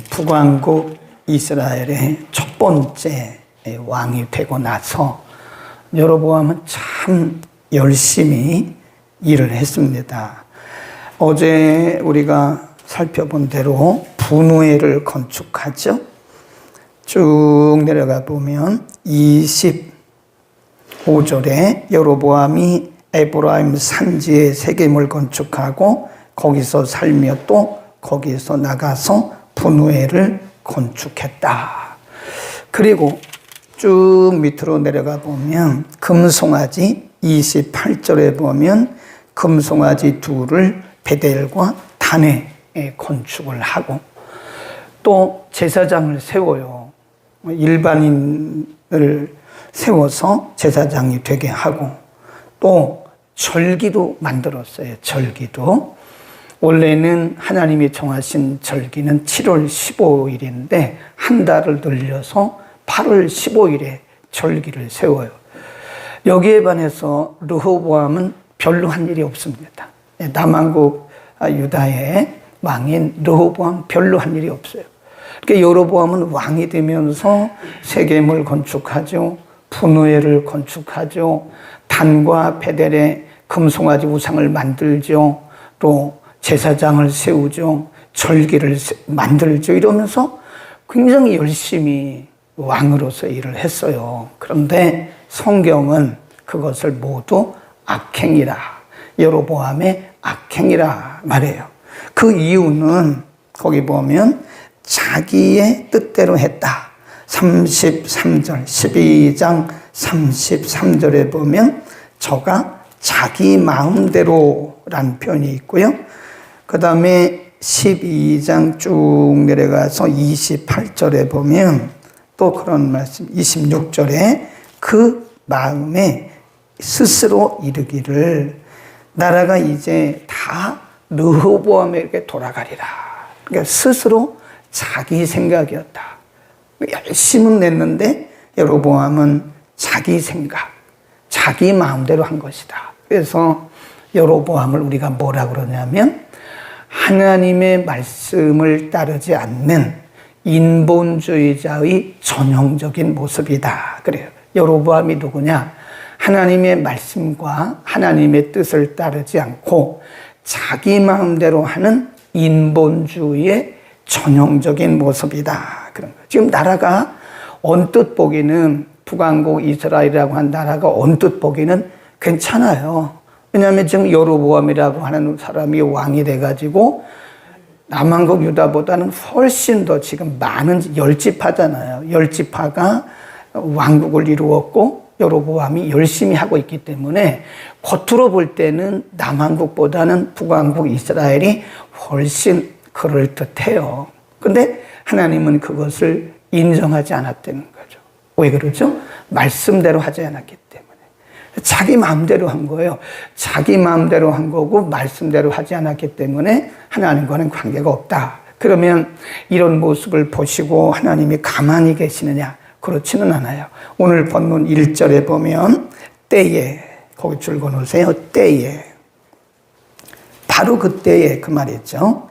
북왕국 이스라엘의 첫 번째 왕이 되고 나서 여로보암은 참 열심히 일을 했습니다. 어제 우리가 살펴본 대로 분우엘을 건축하죠. 쭉 내려가 보면 25절에 여로보암이 에브라임 산지에 세겜을 건축하고 거기서 살며 또 거기서 나가서 분우엘을 건축했다. 그리고 쭉 밑으로 내려가 보면 금송아지 28절에 보면 금송아지 둘을 베델과 단에 건축을 하고 또 제사장을 세워요. 일반인을 세워서 제사장이 되게 하고 또 절기도 만들었어요. 절기도. 원래는 하나님이 정하신 절기는 7월 15일인데 한 달을 늘려서 8월 15일에 절기를 세워요. 여기에 반해서 르호보암은 별로 한 일이 없습니다. 남왕국 유다의 왕인 르호보암 별로 한 일이 없어요. 그러니까 여로보암은 왕이 되면서 세겜을 건축하죠. 분우엘을 건축하죠. 단과 베델의 금송아지 우상을 만들죠. 또 제사장을 세우죠. 절기를 만들죠. 이러면서 굉장히 열심히 왕으로서 일을 했어요. 그런데 성경은 그것을 모두 악행이라, 여로보암의 악행이라 말해요. 그 이유는 거기 보면 자기의 뜻대로 했다. 33절, 12장 33절에 보면 저가 자기 마음대로라는 표현이 있고요. 그 다음에 12장 쭉 내려가서 28절에 보면 또 그런 말씀, 26절에 그 마음에 스스로 이르기를 나라가 이제 다 르호보암에게 돌아가리라. 그러니까 스스로 자기 생각이었다. 열심은 냈는데 여로보암은 자기 생각, 자기 마음대로 한 것이다. 그래서 여로보암을 우리가 뭐라 그러냐면 하나님의 말씀을 따르지 않는 인본주의자의 전형적인 모습이다. 그래요. 여로보암이 누구냐? 하나님의 말씀과 하나님의 뜻을 따르지 않고 자기 마음대로 하는 인본주의의 전형적인 모습이다. 그런 거예요. 지금 나라가 언뜻 보기는 북왕국 이스라엘이라고 한 나라가 언뜻 보기는 괜찮아요. 왜냐하면 지금 여로보암이라고 하는 사람이 왕이 돼가지고 남왕국 유다보다는 훨씬 더 지금 많은 10지파잖아요. 10지파가 왕국을 이루었고 여로보암이 열심히 하고 있기 때문에 겉으로 볼 때는 남왕국보다는 북왕국 이스라엘이 훨씬 그럴듯해요. 그런데 하나님은 그것을 인정하지 않았다는 거죠. 왜 그러죠? 말씀대로 하지 않았기 때문에. 자기 마음대로 한 거예요. 자기 마음대로 한 거고 말씀대로 하지 않았기 때문에 하나님과는 관계가 없다. 그러면 이런 모습을 보시고 하나님이 가만히 계시느냐? 그렇지는 않아요. 오늘 본문 1절에 보면 때에, 거기 줄 그어놓으세요. 때에. 바로 그때에 그 말이죠.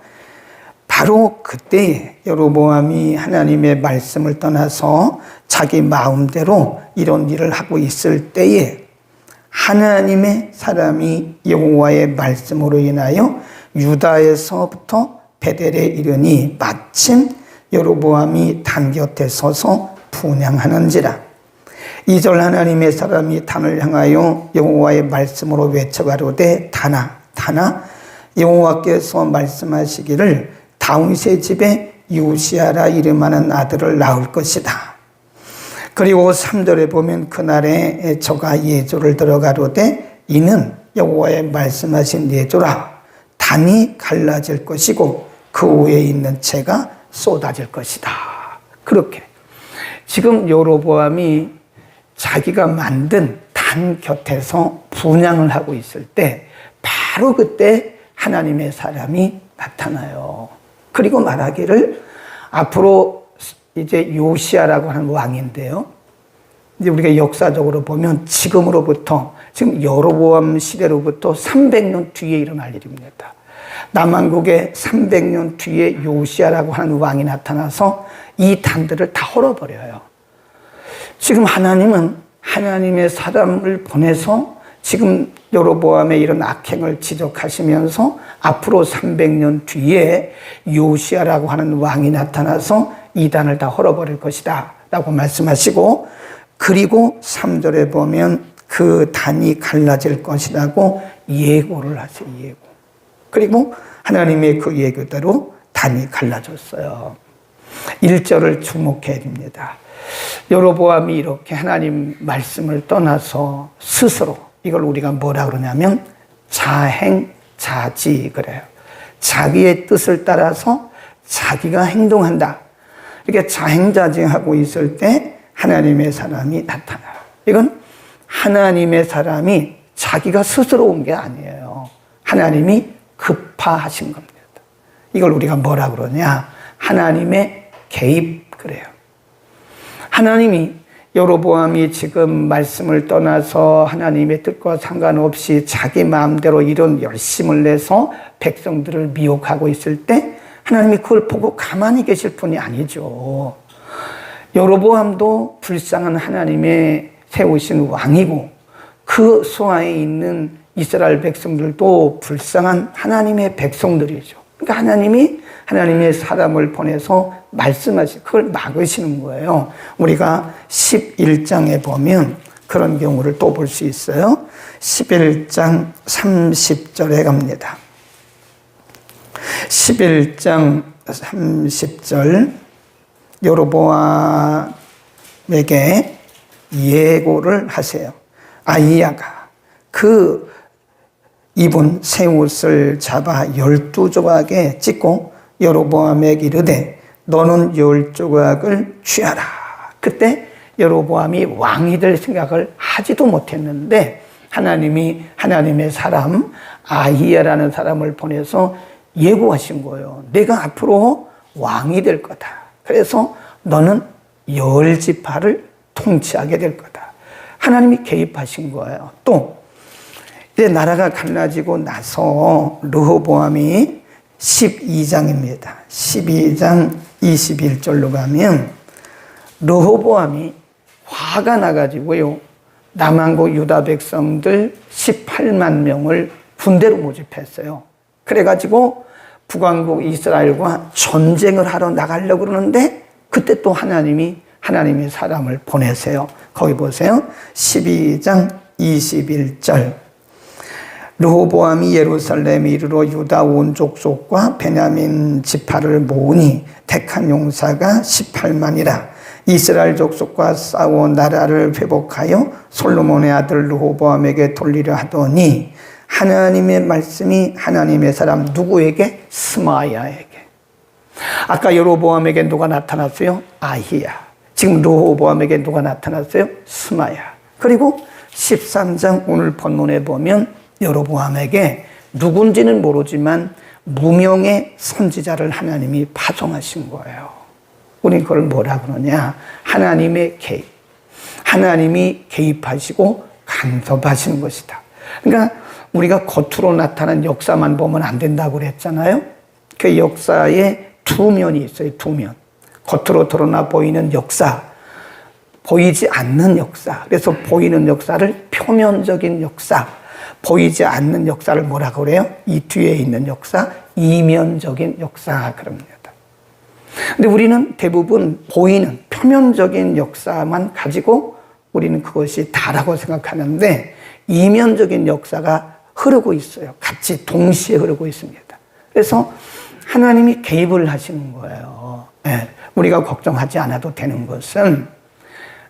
바로 그때에 여로보암이 하나님의 말씀을 떠나서 자기 마음대로 이런 일을 하고 있을 때에 하나님의 사람이 여호와의 말씀으로 인하여 유다에서부터 베델에 이르니 마침 여로보암이 단 곁에 서서 분향하는지라. 2절 하나님의 사람이 단을 향하여 여호와의 말씀으로 외쳐가로되 단아 여호와께서 말씀하시기를 다윗의 집에 요시야라 이름하는 아들을 낳을 것이다. 그리고 3절에 보면 그날에 저가 예조를 들어가로되 이는 여호와의 말씀하신 예조라. 단이 갈라질 것이고 그 위에 있는 채가 쏟아질 것이다. 그렇게 지금 여로보암이 자기가 만든 단 곁에서 분향을 하고 있을 때 바로 그때 하나님의 사람이 나타나요. 그리고 말하기를 앞으로 이제 요시야라고 하는 왕인데요. 이제 우리가 역사적으로 보면 지금 여로보암 시대로부터 300년 뒤에 일어날 일입니다. 남왕국에 300년 뒤에 요시야라고 하는 왕이 나타나서 이 단들을 다 헐어버려요. 지금 하나님은 하나님의 사람을 보내서 지금 여로보암의 이런 악행을 지적하시면서 앞으로 300년 뒤에 요시야라고 하는 왕이 나타나서 이 단을 다 헐어버릴 것이다 라고 말씀하시고, 그리고 3절에 보면 그 단이 갈라질 것이라고 예고를 하세요. 예고. 그리고 하나님의 그 예고대로 단이 갈라졌어요. 1절을 주목해야 됩니다. 여로보암이 이렇게 하나님 말씀을 떠나서 스스로, 이걸 우리가 뭐라 그러냐면 자행자지 그래요. 자기의 뜻을 따라서 자기가 행동한다. 이렇게 자행자지하고 있을 때 하나님의 사람이 나타나요. 이건 하나님의 사람이 자기가 스스로 온 게 아니에요. 하나님이 급파하신 겁니다. 이걸 우리가 뭐라 그러냐? 하나님의 개입 그래요. 하나님이 여로보암이 지금 말씀을 떠나서 하나님의 뜻과 상관없이 자기 마음대로 이런 열심을 내서 백성들을 미혹하고 있을 때 하나님이 그걸 보고 가만히 계실 분이 아니죠. 여로보암도 불쌍한 하나님의 세우신 왕이고, 그 수하에 있는 이스라엘 백성들도 불쌍한 하나님의 백성들이죠. 그러니까 하나님이 하나님의 사람을 보내서 말씀하시, 그걸 막으시는 거예요. 우리가 11장에 보면 그런 경우를 또 볼 수 있어요. 11장 30절에 갑니다. 11장 30절, 여로보암에게 예고를 하세요. 아히야가 그 입은 새 옷을 잡아 12조각에 찢고 여로보암에게 이르되 너는 10조각을 취하라. 그때 여로보암이 왕이 될 생각을 하지도 못했는데 하나님이 하나님의 사람 아히야라는 사람을 보내서 예고하신 거예요. 내가 앞으로 왕이 될 거다. 그래서 너는 10지파를 통치하게 될 거다. 하나님이 개입하신 거예요. 또 이제 나라가 갈라지고 나서 르호보암이 12장입니다. 12장 21절로 가면 르호보암이 화가 나가지고요, 남왕국 유다 백성들 18만 명을 군대로 모집했어요. 그래가지고 북왕국 이스라엘과 전쟁을 하러 나가려고 그러는데 그때 또 하나님이 하나님의 사람을 보내세요. 거기 보세요. 12장 21절. 르호보암이 예루살렘에 이르러 유다 온 족속과 베냐민 지파를 모으니 택한 용사가 18만이라. 이스라엘 족속과 싸워 나라를 회복하여 솔로몬의 아들 르호보암에게 돌리려 하더니 하나님의 말씀이 하나님의 사람 누구에게? 스마야에게. 아까 여로보암에게 누가 나타났어요? 아히야. 지금 르호보암에게 누가 나타났어요? 스마야. 그리고 13장 오늘 본문에 보면 여로보암에게 누군지는 모르지만 무명의 선지자를 하나님이 파송하신 거예요. 우리는 그걸 뭐라 그러냐? 하나님의 개입. 하나님이 개입하시고 간섭하시는 것이다. 그러니까 우리가 겉으로 나타난 역사만 보면 안 된다고 그랬잖아요. 그 역사에 두 면이 있어요. 두 면. 겉으로 드러나 보이는 역사, 보이지 않는 역사. 그래서 보이는 역사를 표면적인 역사, 보이지 않는 역사를 뭐라고 그래요? 이 뒤에 있는 역사, 이면적인 역사 그럽니다. 근데 우리는 대부분 보이는 표면적인 역사만 가지고 우리는 그것이 다라고 생각하는데 이면적인 역사가 흐르고 있어요. 같이 동시에 흐르고 있습니다. 그래서 하나님이 개입을 하시는 거예요. 네. 우리가 걱정하지 않아도 되는 것은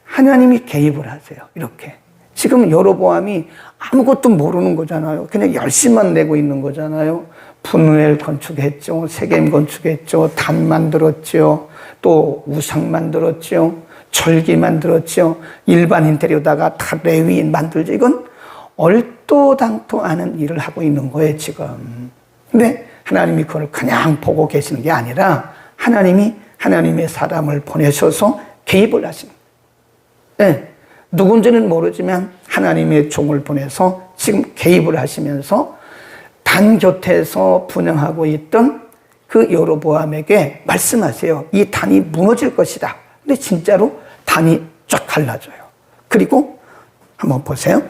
하나님이 개입을 하세요. 이렇게. 지금 여로보암이 아무것도 모르는 거잖아요. 그냥 열심만 내고 있는 거잖아요. 분우엘 건축했죠. 세겜 건축했죠. 단 만들었죠. 또 우상 만들었죠. 절기 만들었죠. 일반인 데려다가 다 레위인 만들죠. 이건 얼토당토 않은 일을 하고 있는 거예요, 지금. 근데 하나님이 그걸 그냥 보고 계시는 게 아니라 하나님이 하나님의 사람을 보내셔서 개입을 하시는 거예요. 네. 누군지는 모르지만 하나님의 종을 보내서 지금 개입을 하시면서 단 곁에서 분양하고 있던 그 여로보암에게 말씀하세요. 이 단이 무너질 것이다. 근데 진짜로 단이 쫙 갈라져요. 그리고 한번 보세요.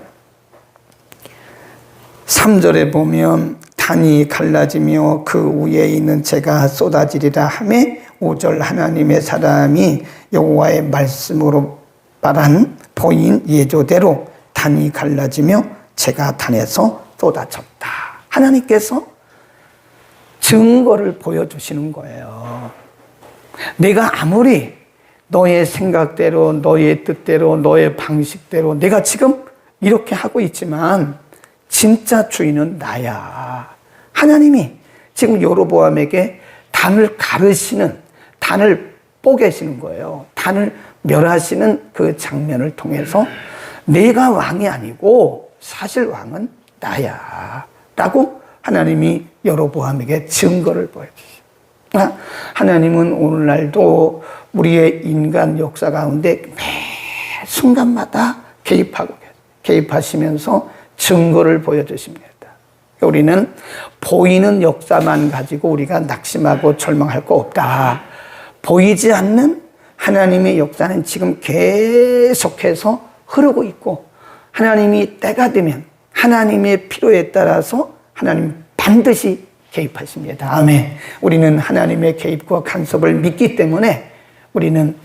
3절에 보면 단이 갈라지며 그 위에 있는 재가 쏟아지리라 하매 5절 하나님의 사람이 여호와의 말씀으로 말한 보인 예조대로 단이 갈라지며 재가 단에서 쏟아졌다. 하나님께서 증거를 보여주시는 거예요. 내가 아무리 너의 생각대로, 너의 뜻대로, 너의 방식대로 내가 지금 이렇게 하고 있지만 진짜 주인은 나야. 하나님이 지금 여로보암에게 단을 가르시는, 단을 뽀개시는 거예요. 단을 멸하시는 그 장면을 통해서 내가 왕이 아니고 사실 왕은 나야 라고 하나님이 여로보암에게 증거를 보여주시죠. 하나님은 오늘날도 우리의 인간 역사 가운데 매 순간마다 개입하시면서 증거를 보여주십니다. 우리는 보이는 역사만 가지고 우리가 낙심하고 절망할 거 없다. 보이지 않는 하나님의 역사는 지금 계속해서 흐르고 있고 하나님이 때가 되면 하나님의 필요에 따라서 하나님 반드시 개입하십니다. 아멘. 우리는 하나님의 개입과 간섭을 믿기 때문에 우리는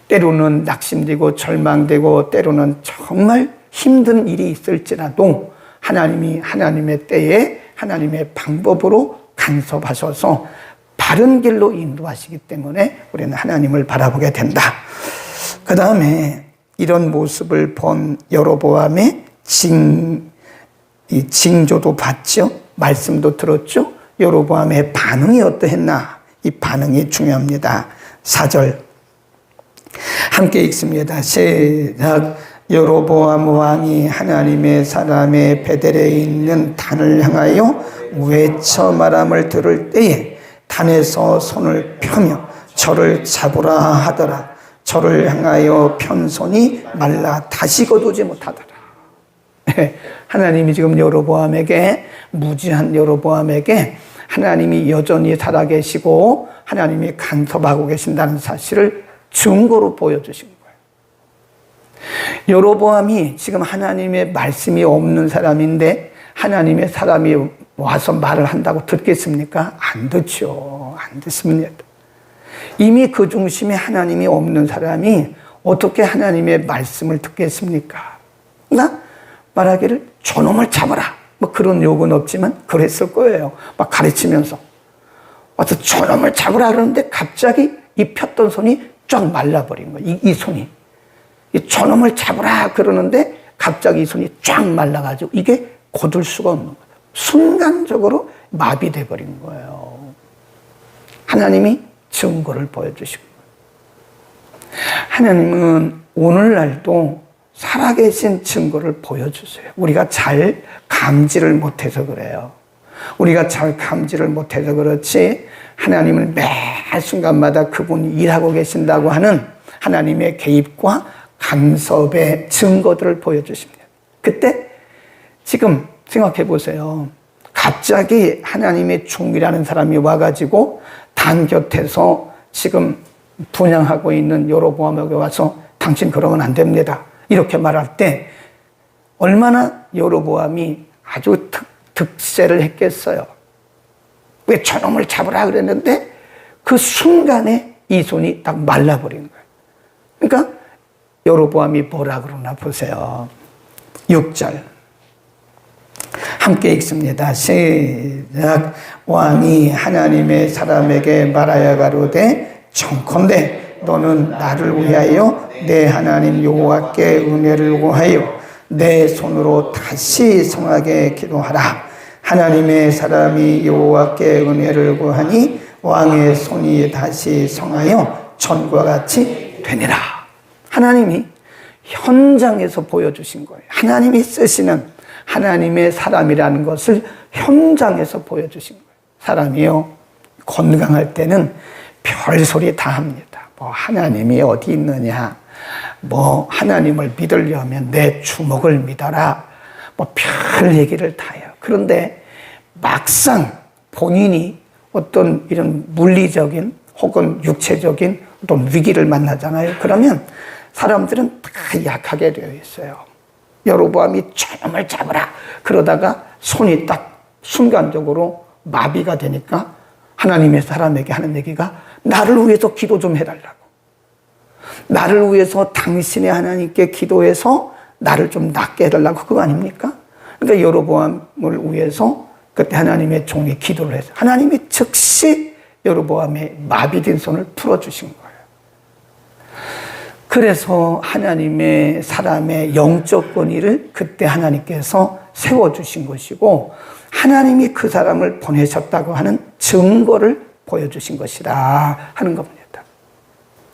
때로는 낙심되고 절망되고 때로는 정말 힘든 일이 있을지라도 하나님이 하나님의 때에 하나님의 방법으로 간섭하셔서 바른 길로 인도하시기 때문에 우리는 하나님을 바라보게 된다. 그 다음에 이런 모습을 본 여로보암의 징조도 봤죠. 말씀도 들었죠. 여로보암의 반응이 어떠했나? 이 반응이 중요합니다. 4절 함께 읽습니다. 시작. 여로보암 왕이 하나님의 사람의 베델에 있는 단을 향하여 외쳐 말함을 들을 때에 단에서 손을 펴며 저를 잡으라 하더라. 저를 향하여 편 손이 말라 다시 거두지 못하더라. 하나님이 지금 여로보암에게, 무지한 여로보암에게 하나님이 여전히 살아계시고 하나님이 간섭하고 계신다는 사실을 증거로 보여주신 거예요. 여로보암이 지금 하나님의 말씀이 없는 사람인데 하나님의 사람이 와서 말을 한다고 듣겠습니까? 안 듣죠. 안 듣습니다. 이미 그 중심에 하나님이 없는 사람이 어떻게 하나님의 말씀을 듣겠습니까? 나 말하기를 저놈을 잡아라. 뭐 그런 욕은 없지만 그랬을 거예요. 막 가르치면서 와서 저놈을 잡으라 그러는데 갑자기 이 폈던 손이 쫙 말라버린 거예요. 이 손이. 이 저놈을 잡으라 그러는데 갑자기 이 손이 쫙 말라가지고 이게 거둘 수가 없는 거예요. 순간적으로 마비돼 버린 거예요. 하나님이 증거를 보여주시고 하나님은 오늘날도 살아계신 증거를 보여주세요. 우리가 잘 감지를 못해서 그래요. 우리가 잘 감지를 못해서 그렇지 하나님은 매 순간마다 그분이 일하고 계신다고 하는 하나님의 개입과 간섭의 증거들을 보여주십니다. 그때 지금 생각해 보세요. 갑자기 하나님의 종이라는 사람이 와가지고 단 곁에서 지금 분양하고 있는 여로보암에게 와서 당신 그러면 안 됩니다. 이렇게 말할 때 얼마나 여로보암이 아주 득세를 했겠어요. 왜 저놈을 잡으라 그랬는데 그 순간에 이 손이 딱 말라버린 거예요. 그러니까 여로보암이 뭐라 그러나 보세요. 6절 함께 읽습니다. 시작. 왕이 하나님의 사람에게 말하여 가로되 청컨대 너는 나를 위하여 내 하나님 여호와께 은혜를 구하여 내 손으로 다시 성하게 기도하라. 하나님의 사람이 여호와께 은혜를 구하니 왕의 손이 다시 성하여 전과 같이 되니라. 하나님이 현장에서 보여주신 거예요. 하나님이 쓰시는 하나님의 사람이라는 것을 현장에서 보여주신 거예요. 사람이요, 건강할 때는 별소리 다 합니다. 뭐 하나님이 어디 있느냐, 뭐 하나님을 믿으려면 내 주먹을 믿어라, 뭐 별 얘기를 다 해요. 그런데 막상 본인이 어떤 이런 물리적인 혹은 육체적인 어떤 위기를 만나잖아요. 그러면 사람들은 다 약하게 되어 있어요. 여로보암이 저놈을 잡으라. 그러다가 손이 딱 순간적으로 마비가 되니까 하나님의 사람에게 하는 얘기가 나를 위해서 기도 좀 해달라고. 나를 위해서 당신의 하나님께 기도해서 나를 좀 낫게 해달라고 그거 아닙니까? 그러니까 여로보암을 위해서 그때 하나님의 종이 기도를 해서 하나님이 즉시 여로보암의 마비된 손을 풀어주신 거예요. 그래서 하나님의 사람의 영적 권위를 그때 하나님께서 세워주신 것이고 하나님이 그 사람을 보내셨다고 하는 증거를 보여주신 것이라 하는 겁니다.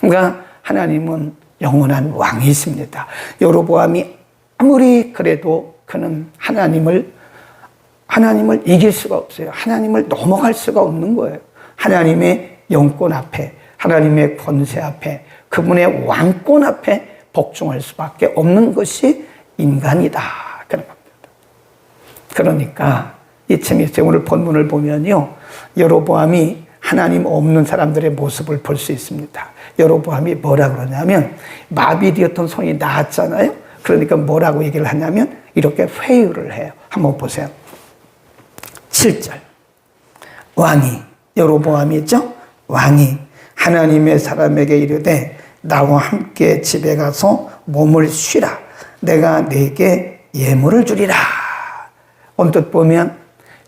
그러니까 하나님은 영원한 왕이십니다. 여로보암이 아무리 그래도 그는 하나님을 이길 수가 없어요. 하나님을 넘어갈 수가 없는 거예요. 하나님의 영권 앞에, 하나님의 권세 앞에, 그분의 왕권 앞에 복종할 수밖에 없는 것이 인간이다. 그런 겁니다. 그러니까 이참에 오늘 본문을 보면요, 여로보암이 하나님 없는 사람들의 모습을 볼 수 있습니다. 여로보암이 뭐라 그러냐면 마비되었던 손이 나았잖아요. 그러니까 뭐라고 얘기를 하냐면 이렇게 회유를 해요. 한번 보세요. 7절 왕이 여로보암이죠. 왕이 하나님의 사람에게 이르되 나와 함께 집에 가서 몸을 쉬라. 내가 네게 예물을 주리라. 언뜻 보면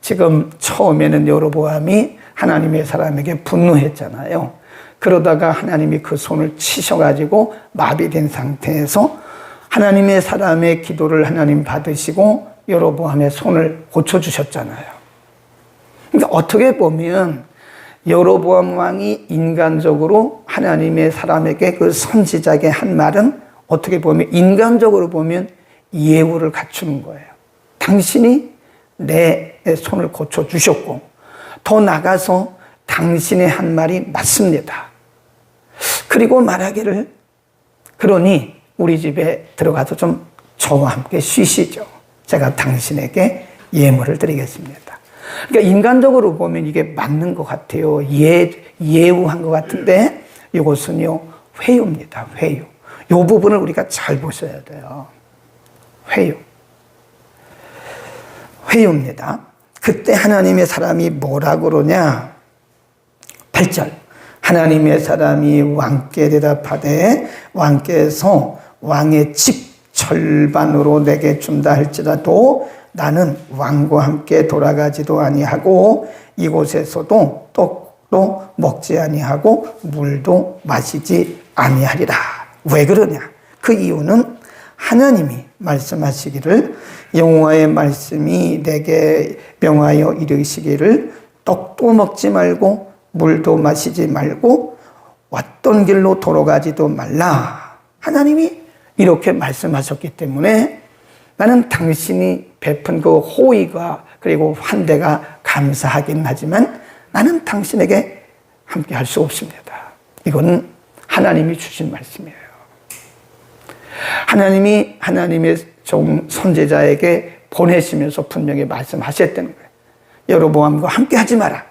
지금 처음에는 여로보암이 하나님의 사람에게 분노했잖아요. 그러다가 하나님이 그 손을 치셔가지고 마비된 상태에서 하나님의 사람의 기도를 하나님 받으시고 여로보암의 손을 고쳐주셨잖아요. 그러니까 어떻게 보면 여로보암 왕이 인간적으로 하나님의 사람에게 그 선지자에게 한 말은 어떻게 보면 인간적으로 보면 예우를 갖추는 거예요. 당신이 내 손을 고쳐주셨고 더 나가서 당신의 한 말이 맞습니다. 그리고 말하기를 그러니 우리 집에 들어가서 좀 저와 함께 쉬시죠. 제가 당신에게 예물을 드리겠습니다. 그러니까 인간적으로 보면 이게 맞는 것 같아요. 예우한 것 같은데 이것은요 회유입니다. 회유. 이 부분을 우리가 잘 보셔야 돼요. 회유. 회유입니다. 그때 하나님의 사람이 뭐라 그러냐? 8절 하나님의 사람이 왕께 대답하되 왕께서 왕의 집 절반으로 내게 준다 할지라도 나는 왕과 함께 돌아가지도 아니하고 이곳에서도 떡도 먹지 아니하고 물도 마시지 아니하리라. 왜 그러냐? 그 이유는 하나님이 말씀하시기를 여호와의 말씀이 내게 명하여 이르시기를 떡도 먹지 말고 물도 마시지 말고 왔던 길로 돌아가지도 말라. 하나님이 이렇게 말씀하셨기 때문에 나는 당신이 베푼 그 호의가 그리고 환대가 감사하긴 하지만 나는 당신에게 함께 할 수 없습니다. 이건 하나님이 주신 말씀이에요. 하나님이 하나님의 종 선지자에게 보내시면서 분명히 말씀하셨다는 거예요. 여로보암과 함께 하지 마라.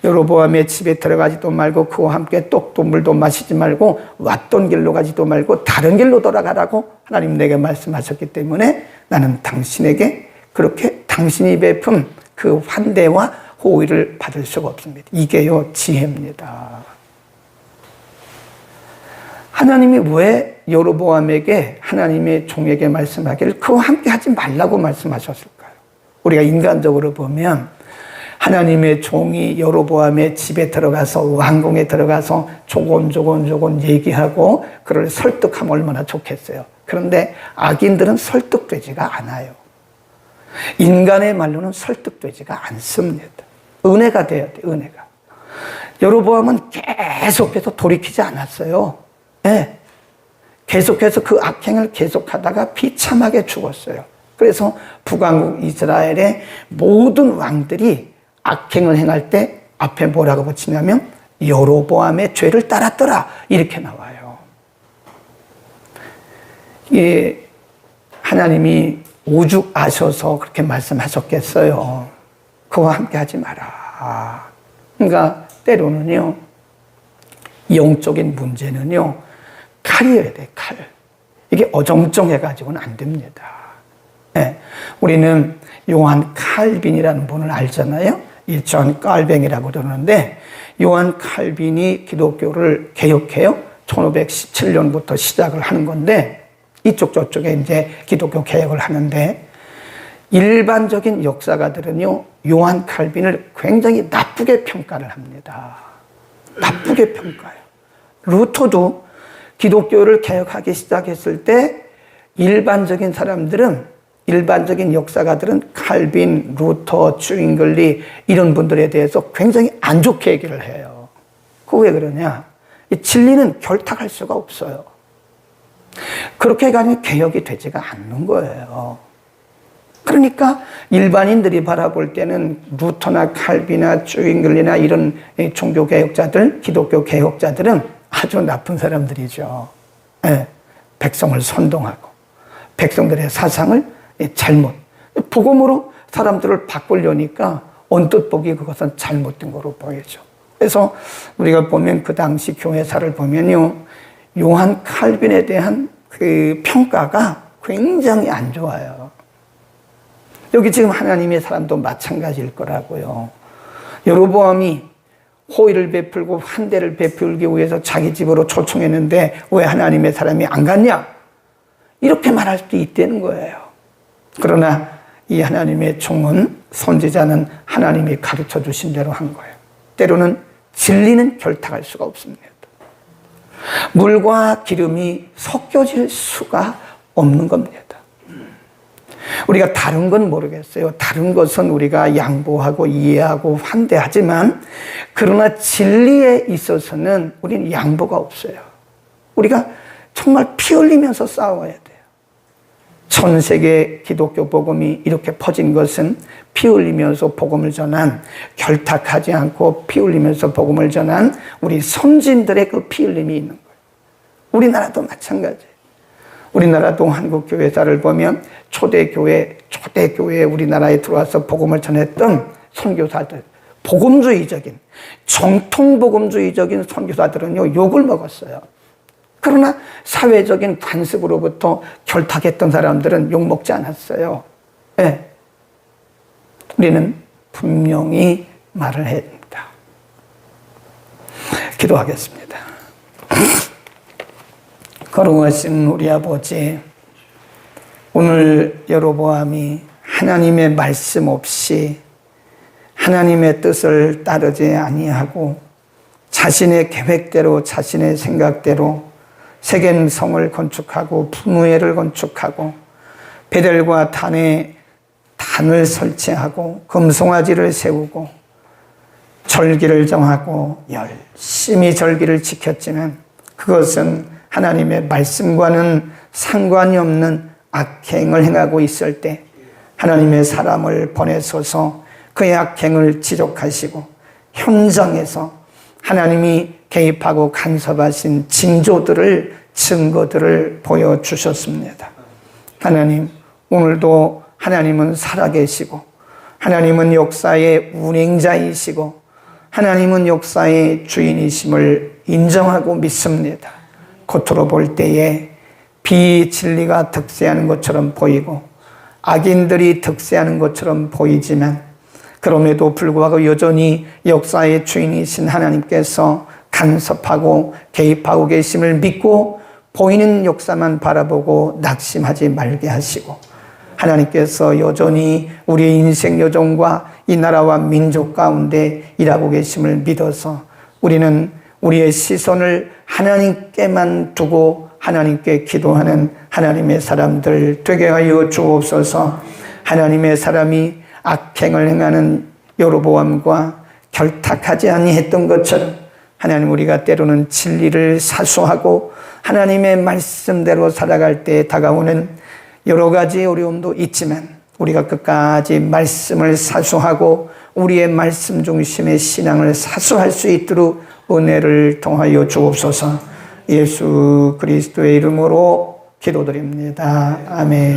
여로보암의 집에 들어가지도 말고 그와 함께 떡도 물도 마시지 말고 왔던 길로 가지도 말고 다른 길로 돌아가라고 하나님 내게 말씀하셨기 때문에 나는 당신에게 그렇게 당신이 베푼 그 환대와 호의를 받을 수가 없습니다. 이게요 지혜입니다. 하나님이 왜 여로보암에게 하나님의 종에게 말씀하기를 그와 함께 하지 말라고 말씀하셨을까요? 우리가 인간적으로 보면 하나님의 종이 여로보암의 집에 들어가서 왕궁에 들어가서 조곤조곤 얘기하고 그를 설득하면 얼마나 좋겠어요. 그런데 악인들은 설득되지가 않아요. 인간의 말로는 설득되지가 않습니다. 은혜가 돼야 돼, 은혜가. 여로보암은 계속해서 돌이키지 않았어요. 네. 계속해서 그 악행을 계속하다가 비참하게 죽었어요. 그래서 북왕국 이스라엘의 모든 왕들이 악행을 행할 때 앞에 뭐라고 붙이냐면 여로보암의 죄를 따랐더라 이렇게 나와요. 이게 하나님이 오죽 아셔서 그렇게 말씀하셨겠어요. 그와 함께 하지 마라. 그러니까 때로는요, 영적인 문제는요, 칼이어야 돼, 칼. 이게 어정쩡해가지고는 안 됩니다. 네. 우리는 요한 칼빈이라는 분을 알잖아요. 일전 깔뱅이라고 그러는데, 요한 칼빈이 기독교를 개혁해요. 1517년부터 시작을 하는 건데, 이쪽 저쪽에 이제 기독교 개혁을 하는데, 일반적인 역사가들은요, 요한 칼빈을 굉장히 나쁘게 평가를 합니다. 나쁘게 평가해요. 루터도 기독교를 개혁하기 시작했을 때 일반적인 사람들은, 일반적인 역사가들은 칼빈, 루터, 쮸잉글리 이런 분들에 대해서 굉장히 안 좋게 얘기를 해요. 그거 왜 그러냐? 이 진리는 결탁할 수가 없어요. 그렇게 가니 개혁이 되지가 않는 거예요. 그러니까 일반인들이 바라볼 때는 루터나 칼빈이나 쮸잉글리나 이런 종교 개혁자들, 기독교 개혁자들은 아주 나쁜 사람들이죠. 네. 백성을 선동하고 백성들의 사상을 잘못, 복음으로 사람들을 바꾸려니까 언뜻 보기 그것은 잘못된 거로 보이죠. 그래서 우리가 보면 그 당시 교회사를 보면요, 요한 칼빈에 대한 그 평가가 굉장히 안 좋아요. 여기 지금 하나님의 사람도 마찬가지일 거라고요. 여로보암이 호의를 베풀고 환대를 베풀기 위해서 자기 집으로 초청했는데 왜 하나님의 사람이 안 갔냐? 이렇게 말할 수도 있다는 거예요. 그러나 이 하나님의 종은, 선지자는 하나님이 가르쳐 주신 대로 한 거예요. 때로는 진리는 결탁할 수가 없습니다. 물과 기름이 섞여질 수가 없는 겁니다. 우리가 다른 건 모르겠어요. 다른 것은 우리가 양보하고 이해하고 환대하지만, 그러나 진리에 있어서는 우리는 양보가 없어요. 우리가 정말 피 흘리면서 싸워야 돼요. 전 세계 기독교 복음이 이렇게 퍼진 것은 피 흘리면서 복음을 전한, 결탁하지 않고 피 흘리면서 복음을 전한 우리 선진들의 그 피 흘림이 있는 거예요. 우리나라도 마찬가지예요. 우리나라도 한국교회사를 보면 초대교회에 우리나라에 들어와서 복음을 전했던 선교사들, 복음주의적인, 정통복음주의적인 선교사들은요, 욕을 먹었어요. 그러나 사회적인 관습으로부터 결탁했던 사람들은 욕먹지 않았어요. 네. 우리는 분명히 말을 해야 됩니다. 기도하겠습니다. 거룩하신 우리 아버지, 오늘 여로보암이 하나님의 말씀 없이 하나님의 뜻을 따르지 아니하고 자신의 계획대로, 자신의 생각대로 세겜성을 건축하고 분우엘을 건축하고 베델과 단에 단을 설치하고 금송아지를 세우고 절기를 정하고 열심히 절기를 지켰지만 그것은 하나님의 말씀과는 상관이 없는 악행을 행하고 있을 때 하나님의 사람을 보내소서 그의 악행을 지적하시고 현장에서 하나님이 개입하고 간섭하신 징조들을, 증거들을 보여주셨습니다. 하나님, 오늘도 하나님은 살아계시고 하나님은 역사의 운행자이시고 하나님은 역사의 주인이심을 인정하고 믿습니다. 겉으로 볼 때에 비진리가 득세하는 것처럼 보이고 악인들이 득세하는 것처럼 보이지만 그럼에도 불구하고 여전히 역사의 주인이신 하나님께서 간섭하고 개입하고 계심을 믿고 보이는 역사만 바라보고 낙심하지 말게 하시고 하나님께서 여전히 우리의 인생 여정과 이 나라와 민족 가운데 일하고 계심을 믿어서 우리는 우리의 시선을 하나님께만 두고 하나님께 기도하는 하나님의 사람들 되게 하여 주옵소서. 하나님의 사람이 악행을 행하는 여로보암과 결탁하지 아니했던 것처럼 하나님, 우리가 때로는 진리를 사수하고 하나님의 말씀대로 살아갈 때 다가오는 여러 가지 어려움도 있지만 우리가 끝까지 말씀을 사수하고 우리의 말씀 중심의 신앙을 사수할 수 있도록 은혜를 통하여 주옵소서. 예수 그리스도의 이름으로 기도드립니다. 아멘.